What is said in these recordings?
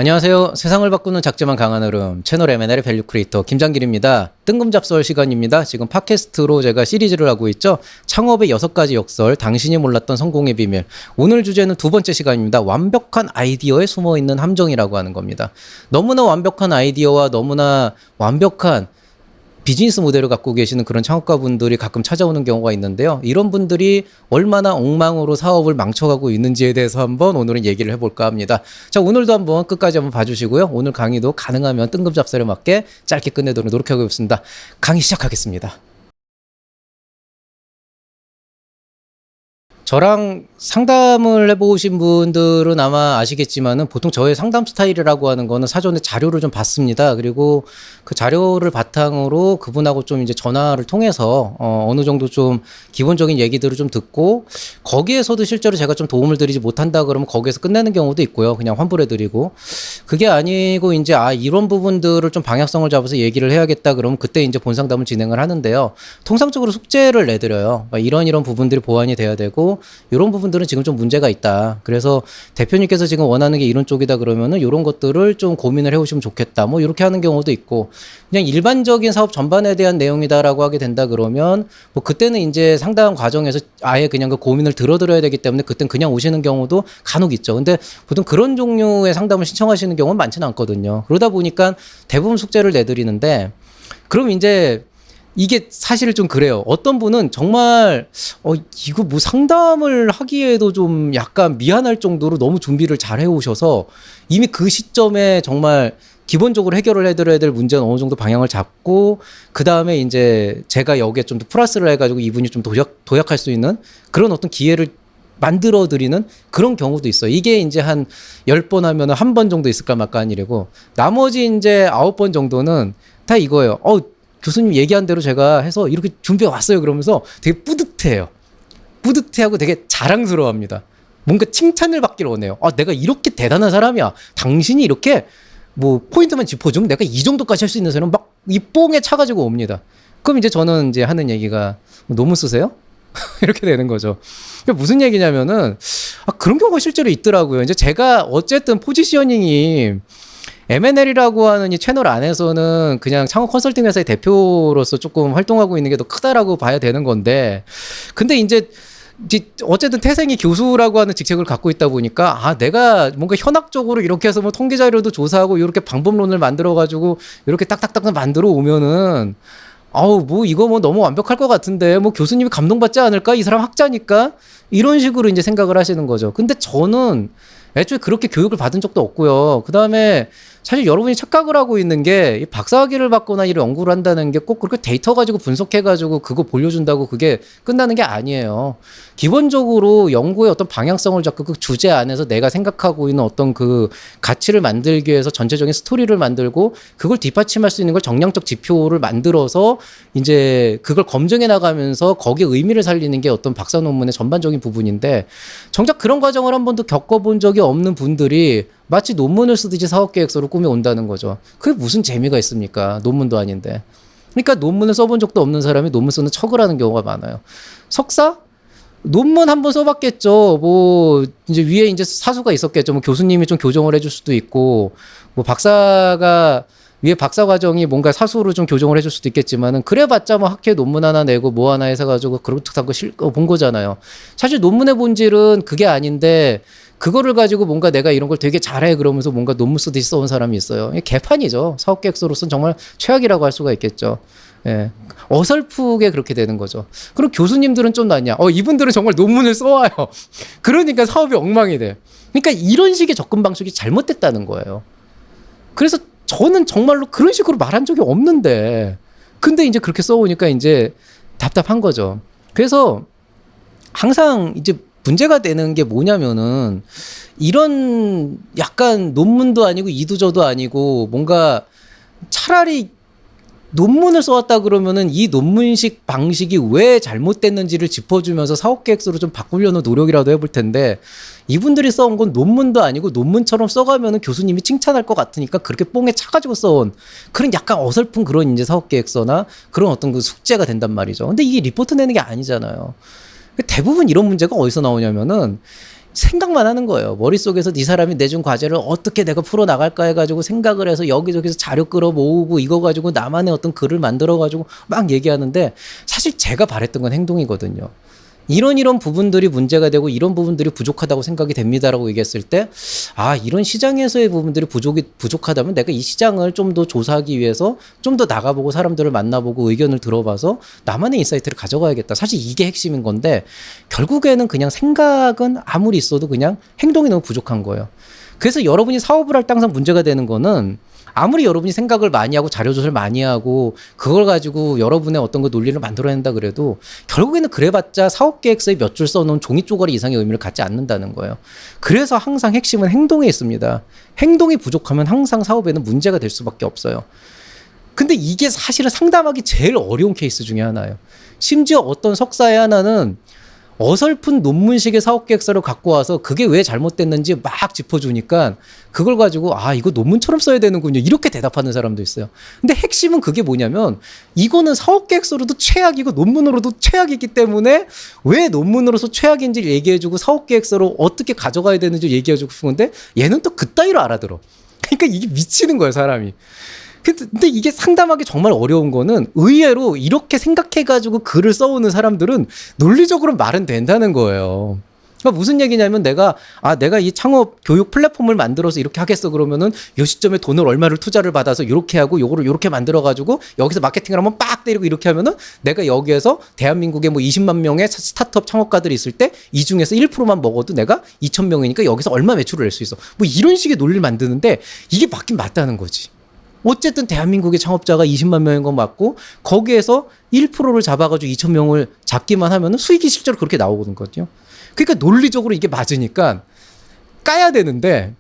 안녕하세요. 세상을 바꾸는 작지만 강한 흐름 채널 M&L의 밸류 크리에이터 김장길입니다. 뜬금잡설 시간입니다. 지금 팟캐스트로 제가 시리즈를 하고 있죠. 창업의 6가지 역설, 당신이 몰랐던 성공의 비밀. 오늘 주제는 두 번째 시간입니다. 완벽한 아이디어에 숨어있는 함정이라고 하는 겁니다. 너무나 완벽한 아이디어와 너무나 완벽한 비즈니스 모델을 갖고 계시는 그런 창업가분들이 가끔 찾아오는 경우가 있는데요. 이런 분들이 얼마나 엉망으로 사업을 망쳐가고 있는지에 대해서 한번 오늘은 얘기를 해볼까 합니다. 자, 오늘도 한번 끝까지 한번 봐주시고요. 오늘 강의도 가능하면 뜬금잡설에 맞게 짧게 끝내도록 노력해보겠습니다. 강의 시작하겠습니다. 저랑 상담을 해보신 분들은 아마 아시겠지만은 보통 저의 상담 스타일이라고 하는 거는 사전에 자료를 좀 받습니다. 그리고 그 자료를 바탕으로 그분하고 좀 이제 전화를 통해서 어느 정도 좀 기본적인 얘기들을 좀 듣고 거기에서도 실제로 제가 좀 도움을 드리지 못한다 그러면 거기에서 끝내는 경우도 있고요. 그냥 환불해드리고 그게 아니고 이제 이런 부분들을 좀 방향성을 잡아서 얘기를 해야겠다 그러면 그때 이제 본 상담을 진행을 하는데요. 통상적으로 숙제를 내드려요. 이런 부분들이 보완이 돼야 되고 이런 부분들은 지금 좀 문제가 있다. 그래서 대표님께서 지금 원하는 게 이런 쪽이다 그러면은 이런 것들을 좀 고민을 해오시면 좋겠다. 뭐 이렇게 하는 경우도 있고 그냥 일반적인 사업 전반에 대한 내용이다라고 하게 된다 그러면 뭐 그때는 이제 상담 과정에서 아예 그냥 그 고민을 들어드려야 되기 때문에 그땐 그냥 오시는 경우도 간혹 있죠. 근데 보통 그런 종류의 상담을 신청하시는 경우는 많지는 않거든요. 그러다 보니까 대부분 숙제를 내드리는데 그럼 이제 이게 사실 좀 그래요. 어떤 분은 정말 이거 뭐 상담을 하기에도 좀 약간 미안할 정도로 너무 준비를 잘 해오셔서 이미 그 시점에 정말 기본적으로 해결을 해드려야 될 문제는 어느 정도 방향을 잡고 그 다음에 이제 제가 여기에 좀 더 플러스를 해가지고 이분이 좀 도약할 수 있는 그런 어떤 기회를 만들어 드리는 그런 경우도 있어요. 이게 이제 한 10번 하면 한 번 정도 있을까 말까 한 일이고 나머지 이제 9번 정도는 다 이거예요. 교수님 얘기한 대로 제가 해서 이렇게 준비해 왔어요. 그러면서 되게 뿌듯해요. 뿌듯해하고 되게 자랑스러워합니다. 뭔가 칭찬을 받기를 원해요. 내가 이렇게 대단한 사람이야. 당신이 이렇게 뭐 포인트만 짚어주면 내가 이 정도까지 할 수 있는 사람은 막 이 뽕에 차가지고 옵니다. 그럼 이제 저는 이제 하는 얘기가 논문 쓰세요? 이렇게 되는 거죠. 그러니까 무슨 얘기냐면은 그런 경우가 실제로 있더라고요. 이제 제가 어쨌든 포지셔닝이 M&L이라고 하는 이 채널 안에서는 그냥 창업 컨설팅 회사의 대표로서 조금 활동하고 있는 게 더 크다라고 봐야 되는 건데 근데 이제 어쨌든 태생이 교수라고 하는 직책을 갖고 있다 보니까 내가 뭔가 현학적으로 이렇게 해서 뭐 통계 자료도 조사하고 이렇게 방법론을 만들어 가지고 이렇게 딱딱딱 만들어 오면은 뭐 이거 뭐 너무 완벽할 것 같은데 뭐 교수님이 감동받지 않을까? 이 사람 학자니까 이런 식으로 이제 생각을 하시는 거죠. 근데 저는 애초에 그렇게 교육을 받은 적도 없고요. 그 다음에 사실 여러분이 착각을 하고 있는 게 박사학위를 받거나 이런 연구를 한다는 게 꼭 그렇게 데이터 가지고 분석해가지고 그거 보여준다고 그게 끝나는 게 아니에요. 기본적으로 연구의 어떤 방향성을 잡고 그 주제 안에서 내가 생각하고 있는 어떤 그 가치를 만들기 위해서 전체적인 스토리를 만들고 그걸 뒷받침할 수 있는 걸 정량적 지표를 만들어서 이제 그걸 검증해 나가면서 거기에 의미를 살리는 게 어떤 박사 논문의 전반적인 부분인데 정작 그런 과정을 한 번도 겪어본 적이 없는 분들이 마치 논문을 쓰듯이 사업계획서를 꾸며온다는 거죠. 그게 무슨 재미가 있습니까? 논문도 아닌데. 그러니까 논문을 써본 적도 없는 사람이 논문 쓰는 척을 하는 경우가 많아요. 석사? 논문 한번 써봤겠죠. 뭐 이제 위에 이제 사수가 있었겠죠. 뭐 교수님이 좀 교정을 해줄 수도 있고, 뭐 박사가 위에 박사 과정이 뭔가 사수로 좀 교정을 해줄 수도 있겠지만은 그래봤자 뭐 학회 논문 하나 내고 뭐 하나 해서 그렇다고 본 거잖아요. 사실 논문의 본질은 그게 아닌데 그거를 가지고 뭔가 내가 이런 걸 되게 잘해 그러면서 뭔가 논문 쓰듯이 써온 사람이 있어요. 개판이죠. 사업계획서로서는 정말 최악이라고 할 수가 있겠죠. 예. 어설프게 그렇게 되는 거죠. 그리고 교수님들은 좀 낫냐. 이분들은 정말 논문을 써와요. 그러니까 사업이 엉망이 돼. 그러니까 이런 식의 접근 방식이 잘못됐다는 거예요. 그래서 저는 정말로 그런 식으로 말한 적이 없는데 근데 이제 그렇게 써오니까 이제 답답한 거죠. 그래서 항상 이제 문제가 되는 게 뭐냐면은 이런 약간 논문도 아니고 이도저도 아니고 뭔가 차라리 논문을 써왔다 그러면은 이 논문식 방식이 왜 잘못됐는지를 짚어주면서 사업계획서로 좀 바꾸려는 노력이라도 해볼 텐데 이분들이 써온 건 논문도 아니고 논문처럼 써가면은 교수님이 칭찬할 것 같으니까 그렇게 뽕에 차가지고 써온 그런 약간 어설픈 그런 이제 사업계획서나 그런 어떤 그 숙제가 된단 말이죠. 근데 이게 리포트 내는 게 아니잖아요. 대부분 이런 문제가 어디서 나오냐면은 생각만 하는 거예요. 머릿속에서 이 사람이 내준 과제를 어떻게 내가 풀어나갈까 해가지고 생각을 해서 여기저기서 자료 끌어 모으고 이거 가지고 나만의 어떤 글을 만들어가지고 막 얘기하는데 사실 제가 바랬던 건 행동이거든요. 이런 부분들이 문제가 되고 이런 부분들이 부족하다고 생각이 됩니다라고 얘기했을 때 이런 시장에서의 부분들이 부족하다면 내가 이 시장을 좀 더 조사하기 위해서 좀 더 나가보고 사람들을 만나보고 의견을 들어봐서 나만의 인사이트를 가져가야겠다. 사실 이게 핵심인 건데 결국에는 그냥 생각은 아무리 있어도 그냥 행동이 너무 부족한 거예요. 그래서 여러분이 사업을 할 때 항상 문제가 되는 거는 아무리 여러분이 생각을 많이 하고 자료 조사를 많이 하고 그걸 가지고 여러분의 어떤 그 논리를 만들어낸다 그래도 결국에는 그래봤자 사업계획서에 몇 줄 써놓은 종이 쪼가리 이상의 의미를 갖지 않는다는 거예요. 그래서 항상 핵심은 행동에 있습니다. 행동이 부족하면 항상 사업에는 문제가 될 수밖에 없어요. 근데 이게 사실은 상담하기 제일 어려운 케이스 중에 하나예요. 심지어 어떤 석사의 하나는 어설픈 논문식의 사업계획서를 갖고 와서 그게 왜 잘못됐는지 막 짚어주니까 그걸 가지고 이거 논문처럼 써야 되는군요. 이렇게 대답하는 사람도 있어요. 근데 핵심은 그게 뭐냐면 이거는 사업계획서로도 최악이고 논문으로도 최악이기 때문에 왜 논문으로서 최악인지를 얘기해주고 사업계획서로 어떻게 가져가야 되는지 얘기해주고 싶은 건데 얘는 또 그따위로 알아들어. 그러니까 이게 미치는 거예요, 사람이. 근데 이게 상담하기 정말 어려운 거는 의외로 이렇게 생각해가지고 글을 써오는 사람들은 논리적으로 말은 된다는 거예요. 그러니까 무슨 얘기냐면 내가 이 창업 교육 플랫폼을 만들어서 이렇게 하겠어 그러면은 이 시점에 돈을 얼마를 투자를 받아서 이렇게 하고 요거를 이렇게 만들어가지고 여기서 마케팅을 한번 빡 때리고 이렇게 하면은 내가 여기에서 대한민국에 뭐 20만 명의 스타트업 창업가들이 있을 때 이 중에서 1%만 먹어도 내가 2,000명이니까 여기서 얼마 매출을 낼 수 있어. 뭐 이런 식의 논리를 만드는데 이게 맞긴 맞다는 거지. 어쨌든 대한민국의 창업자가 20만 명인 건 맞고 거기에서 1%를 잡아가지고 2,000명을 잡기만 하면 수익이 실제로 그렇게 나오거든요. 그러니까 논리적으로 이게 맞으니까 까야 되는데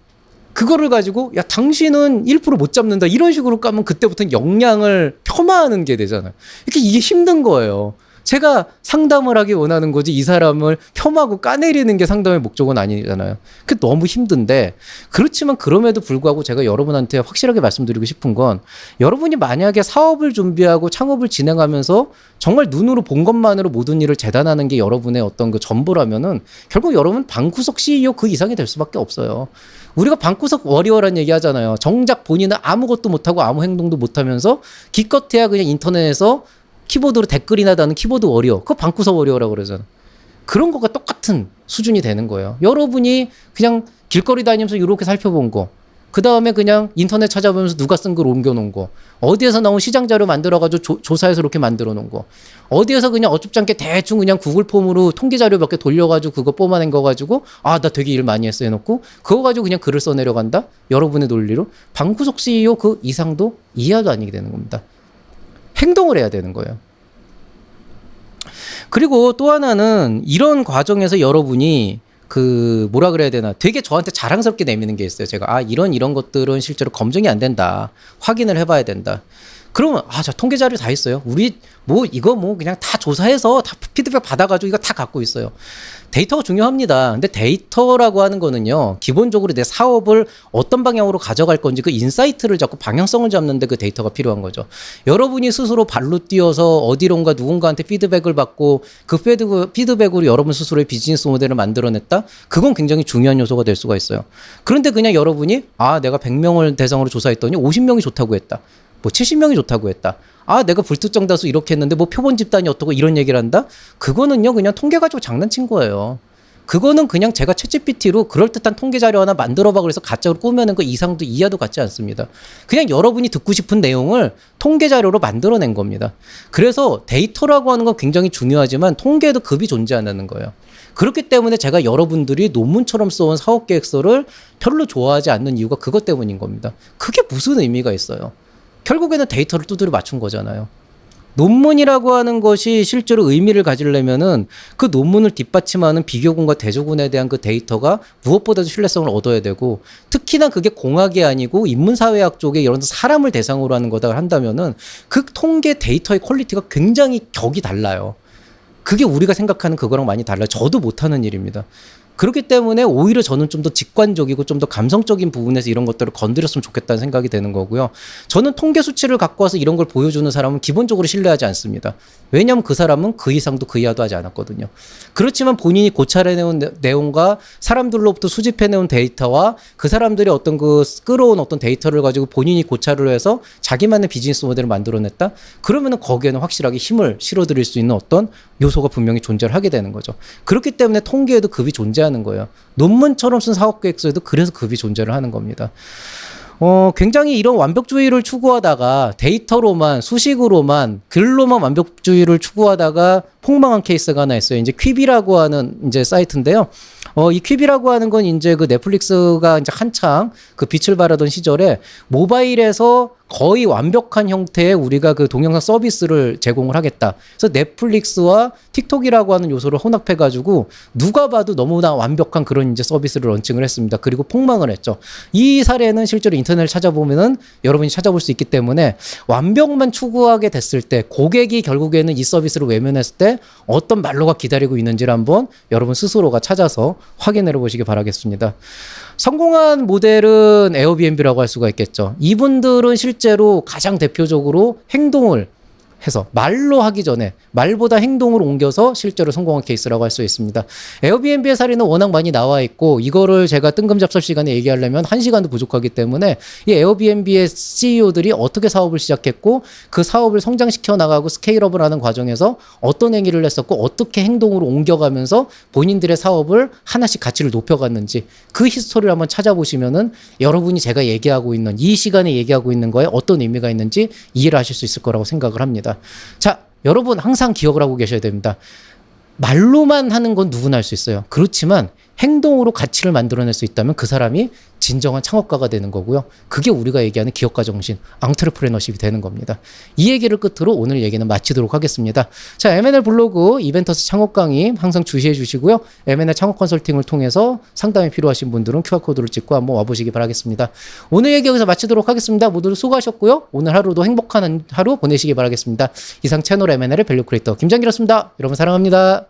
그거를 가지고 당신은 1%못 잡는다 이런 식으로 까면 그때부터는 역량을 폄하하는 게 되잖아요. 이게 힘든 거예요. 제가 상담을 하기 원하는 거지 이 사람을 폄하하고 까내리는 게 상담의 목적은 아니잖아요. 그게 너무 힘든데 그렇지만 그럼에도 불구하고 제가 여러분한테 확실하게 말씀드리고 싶은 건 여러분이 만약에 사업을 준비하고 창업을 진행하면서 정말 눈으로 본 것만으로 모든 일을 재단하는 게 여러분의 어떤 그 전부라면은 결국 여러분 방구석 CEO 그 이상이 될 수밖에 없어요. 우리가 방구석 워리어라는 얘기 하잖아요. 정작 본인은 아무것도 못하고 아무 행동도 못하면서 기껏해야 그냥 인터넷에서 키보드로 댓글이나 다는 키보드 워리어, 그거 방구석 워리어라고 그러잖아. 그런 거가 똑같은 수준이 되는 거예요. 여러분이 그냥 길거리 다니면서 이렇게 살펴본 거, 그 다음에 그냥 인터넷 찾아보면서 누가 쓴 글 옮겨놓은 거, 어디에서 나온 시장 자료 만들어가지고 조사해서 이렇게 만들어 놓은 거, 어디에서 그냥 어줍지 않게 대충 그냥 구글 폼으로 통계 자료 몇 개 돌려가지고 그거 뽑아낸 거 가지고 나 되게 일 많이 했어 해놓고 그거 가지고 그냥 글을 써내려간다? 여러분의 논리로 방구석 CEO 그 이상도 이하도 아니게 되는 겁니다. 행동을 해야 되는 거예요. 그리고 또 하나는 이런 과정에서 여러분이 뭐라 그래야 되나 되게 저한테 자랑스럽게 내미는 게 있어요. 제가 이런 것들은 실제로 검증이 안 된다. 확인을 해봐야 된다. 그러면 자 통계 자료 다 있어요. 우리 이거 그냥 다 조사해서 다 피드백 받아가지고 이거 다 갖고 있어요. 데이터가 중요합니다. 근데 데이터라고 하는 거는요, 기본적으로 내 사업을 어떤 방향으로 가져갈 건지 그 인사이트를 잡고 방향성을 잡는데 그 데이터가 필요한 거죠. 여러분이 스스로 발로 뛰어서 어디론가 누군가한테 피드백을 받고 그 피드백으로 여러분 스스로의 비즈니스 모델을 만들어냈다? 그건 굉장히 중요한 요소가 될 수가 있어요. 그런데 그냥 여러분이 내가 100명을 대상으로 조사했더니 50명이 좋다고 했다. 70명이 좋다고 했다. 내가 불특정다수 이렇게 했는데 표본 집단이 어떻고 이런 얘기를 한다? 그거는요, 그냥 통계 가지고 장난친 거예요. 그거는 그냥 제가 챗GPT로 그럴듯한 통계 자료 하나 만들어봐 그래서 가짜로 꾸며낸 거 이상도 이하도 같지 않습니다. 그냥 여러분이 듣고 싶은 내용을 통계 자료로 만들어낸 겁니다. 그래서 데이터라고 하는 건 굉장히 중요하지만 통계에도 급이 존재한다는 거예요. 그렇기 때문에 제가 여러분들이 논문처럼 써온 사업계획서를 별로 좋아하지 않는 이유가 그것 때문인 겁니다. 그게 무슨 의미가 있어요? 결국에는 데이터를 두드려 맞춘 거잖아요. 논문이라고 하는 것이 실제로 의미를 가지려면은 그 논문을 뒷받침하는 비교군과 대조군에 대한 그 데이터가 무엇보다도 신뢰성을 얻어야 되고, 특히나 그게 공학이 아니고 인문사회학 쪽에 이런 사람을 대상으로 하는 거다 한다면은 그 통계 데이터의 퀄리티가 굉장히 격이 달라요. 그게 우리가 생각하는 그거랑 많이 달라요. 저도 못하는 일입니다. 그렇기 때문에 오히려 저는 좀 더 직관적이고 좀 더 감성적인 부분에서 이런 것들을 건드렸으면 좋겠다는 생각이 되는 거고요. 저는 통계 수치를 갖고 와서 이런 걸 보여주는 사람은 기본적으로 신뢰하지 않습니다. 왜냐하면 그 사람은 그 이상도 그 이하도 하지 않았거든요. 그렇지만 본인이 고찰해내온 내용과 사람들로부터 수집해내온 데이터와 그 사람들이 어떤 그 끌어온 어떤 데이터를 가지고 본인이 고찰을 해서 자기만의 비즈니스 모델을 만들어냈다? 그러면은 거기에는 확실하게 힘을 실어드릴 수 있는 어떤 요소가 분명히 존재를 하게 되는 거죠. 그렇기 때문에 통계에도 급이 존재하는 거예요. 논문처럼 쓴 사업계획서에도 그래서 급이 존재를 하는 겁니다. 굉장히 이런 완벽주의를 추구하다가 데이터로만 수식으로만 글로만 완벽주의를 추구하다가 폭망한 케이스가 하나 있어요. 이제 퀴비라고 하는 이제 사이트인데요. 이 퀴비라고 하는 건 이제 그 넷플릭스가 이제 한창 그 빛을 발하던 시절에 모바일에서 거의 완벽한 형태의 우리가 그 동영상 서비스를 제공을 하겠다. 그래서 넷플릭스와 틱톡이라고 하는 요소를 혼합해가지고 누가 봐도 너무나 완벽한 그런 이제 서비스를 런칭을 했습니다. 그리고 폭망을 했죠. 이 사례는 실제로 인터넷을 찾아보면은 여러분이 찾아볼 수 있기 때문에 완벽만 추구하게 됐을 때 고객이 결국에는 이 서비스를 외면했을 때 어떤 말로가 기다리고 있는지를 한번 여러분 스스로가 찾아서 확인해 보시기 바라겠습니다. 성공한 모델은 에어비앤비라고 할 수가 있겠죠. 이분들은 실제로 가장 대표적으로 행동을 해서 말로 하기 전에 말보다 행동을 옮겨서 실제로 성공한 케이스라고 할 수 있습니다. 에어비앤비의 사례는 워낙 많이 나와 있고 이거를 제가 뜬금 잡설 시간에 얘기하려면 1시간도 부족하기 때문에 이 에어비앤비의 CEO들이 어떻게 사업을 시작했고 그 사업을 성장시켜 나가고 스케일업을 하는 과정에서 어떤 행위를 했었고 어떻게 행동으로 옮겨가면서 본인들의 사업을 하나씩 가치를 높여갔는지 그 히스토리를 한번 찾아보시면은 여러분이 제가 얘기하고 있는 이 시간에 얘기하고 있는 거에 어떤 의미가 있는지 이해를 하실 수 있을 거라고 생각을 합니다. 자, 여러분 항상 기억을 하고 계셔야 됩니다. 말로만 하는 건 누구나 할 수 있어요. 그렇지만 행동으로 가치를 만들어낼 수 있다면 그 사람이 진정한 창업가가 되는 거고요. 그게 우리가 얘기하는 기업가 정신, 앙트레프레너십이 되는 겁니다. 이 얘기를 끝으로 오늘 얘기는 마치도록 하겠습니다. 자, M&A 블로그 이벤터스 창업 강의 항상 주시해 주시고요. M&A 창업 컨설팅을 통해서 상담이 필요하신 분들은 QR코드를 찍고 한번 와보시기 바라겠습니다. 오늘 얘기 여기서 마치도록 하겠습니다. 모두 수고하셨고요. 오늘 하루도 행복한 하루 보내시기 바라겠습니다. 이상 채널 M&A의 밸류 크리에이터 김장기였습니다. 여러분 사랑합니다.